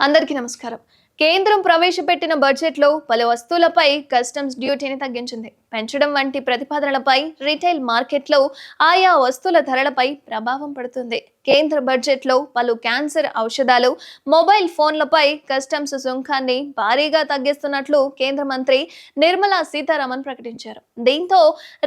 అందరికీ నమస్కారం. కేంద్రం ప్రవేశపెట్టిన బడ్జెట్లో పలు వస్తువులపై కస్టమ్స్ డ్యూటీని తగ్గించింది. పెంచడం వంటి ప్రతిపాదనలపై రిటైల్ మార్కెట్లో ఆయా వస్తువుల ధరలపై ప్రభావం పడుతుంది. కేంద్ర బడ్జెట్లో పలు క్యాన్సర్ ఔషధాలు, మొబైల్ ఫోన్లపై కస్టమ్స్ సుంకాన్ని భారీగా తగ్గిస్తున్నట్లు కేంద్ర మంత్రి నిర్మలా సీతారామన్ ప్రకటించారు. దీంతో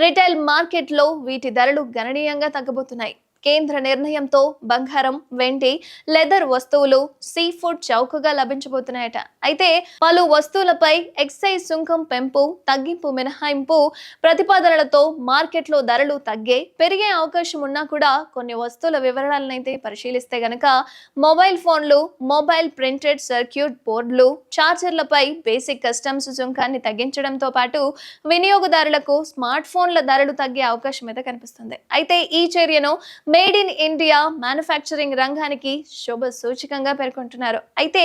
రిటైల్ మార్కెట్లో వీటి ధరలు గణనీయంగా తగ్గబోతున్నాయి. కేంద్ర నిర్ణయంతో బంగారం, వెండి, లెదర్ వస్తువులు, సీ ఫుడ్ చౌకగా లభించబోతున్నాయట. అయితే పలు వస్తువులపై ఎక్సైజ్ సుంకం పెంపు, తగ్గింపు మినహాయింపు ప్రతిపాదనలతో మార్కెట్లో ధరలు పెరిగే అవకాశం ఉన్నా కూడా కొన్ని వస్తువుల వివరాలనైతే పరిశీలిస్తే గనక మొబైల్ ఫోన్లు, మొబైల్ ప్రింటెడ్ సర్క్యూట్ బోర్డులు, చార్జర్లపై బేసిక్ కస్టమ్స్ సుంకాన్ని తగ్గించడంతో పాటు వినియోగదారులకు స్మార్ట్ ఫోన్ల ధరలు తగ్గే అవకాశం అయితే కనిపిస్తుంది. అయితే ఈ చర్యను మేడ్ ఇన్ ఇండియా మ్యానుఫ్యాక్చరింగ్ రంగానికి శుభ సూచకంగా పేర్కొంటున్నారు. అయితే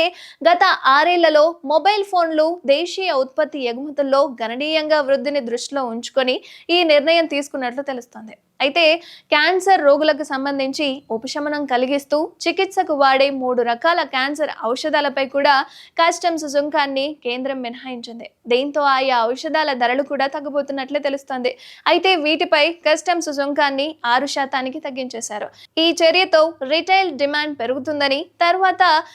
గత 6 ఏళ్లలో మొబైల్ ఫోన్లు దేశీయ ఉత్పత్తి ఎగుమతుల్లో గణనీయంగా వృద్ధిని దృష్టిలో ఉంచుకొని ఈ నిర్ణయం తీసుకున్నట్లు తెలుస్తోంది. అయితే క్యాన్సర్ రోగులకు సంబంధించి ఉపశమనం కలిగిస్తూ చికిత్సకు వాడే 3 రకాల క్యాన్సర్ ఔషధాలపై కూడా కస్టమ్స్ సుంకాన్ని కేంద్రం మినహాయించింది. దీంతో ఆయా ఔషధాల ధరలు కూడా తగ్గబోతున్నట్లే తెలుస్తోంది. అయితే వీటిపై కస్టమ్స్ సుంకాన్ని 6% తగ్గించేశారు. ఈ చర్యతో రిటైల్ డిమాండ్ పెరుగుతుందని,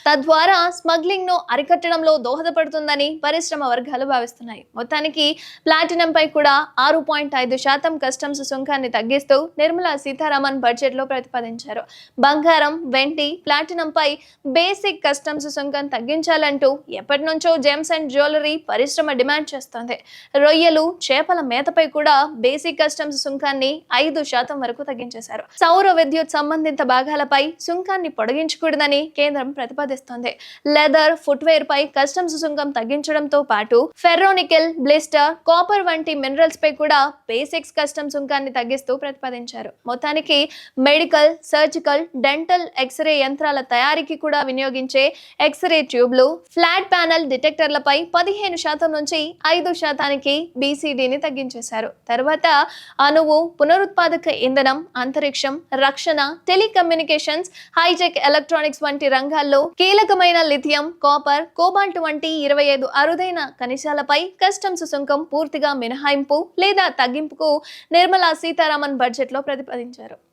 తద్వారా స్మగ్లింగ్ ను అరికట్టడంలో దోహదపడుతుందని పరిశ్రమ వర్గాలు భావిస్తున్నాయి. మొత్తానికి ప్లాటినం పై కూడా 6.5% కస్టమ్స్ సుంకాన్ని తగ్గిస్తూ నిర్మలా సీతారామన్ బడ్జెట్ లో ప్రతిపాదించారు. బంగారం, వెండి, ప్లాటినం పై బేసిక్ కస్టమ్స్ సుంకం తగ్గించాలంటూ ఎప్పటి నుంచో జెమ్స్ అండ్ జ్యువెలరీ పరిశ్రమ డిమాండ్ చేస్తోంది. రొయ్యలు, చేపల మేతపై కూడా బేసిక్ కస్టమ్స్ సుంకాన్ని 5% వరకు తగ్గించేశారు. సౌర విద్యుత్ సంబంధిత భాగాలపై సుంకాన్ని పొడిగించకూడదని కేంద్రం ప్రతిపాదిస్తోంది. లెదర్, ఫుట్వేర్ పై కస్టమ్స్ సుంకం తగ్గించడంతో పాటు ఫెర్రోనికెల్, బ్లిస్టర్, కాపర్ వంటి మినరల్స్ పై కూడా బేసిక్స్ కస్టమ్ సుంకాన్ని తగ్గిస్తూ ప్రతిపాదించారు. మొత్తానికి మెడికల్, సర్జికల్, డెంటల్ ఎక్స్రే యంత్రాల తయారీకి కూడా వినియోగించే ఎక్స్రే ట్యూబ్లు, ఫ్లాట్ ప్యానెల్ డిటెక్టర్లపై 15% నుంచి 5%కి బీసీడీని తగ్గించేశారు. తర్వాత అణువు, పునరుత్పాదక ఇంధనం, అంతరిక్షం, రక్షణ, టెలికమ్యూనికేషన్స్, హైటెక్ ఎలక్ట్రానిక్స్ వంటి రంగాల్లో కీలకమైన లిథియం, కాపర్, కోబాల్ట్ వంటి 25 అరుదైన ఖనిజాలపై కస్టమ్స్ సుంకం పూర్తిగా మినహాయింపు లేదా తగ్గింపుకు నిర్మలా సీతారామన్ బడ్జెట్ లో ప్రతిపాదించారు.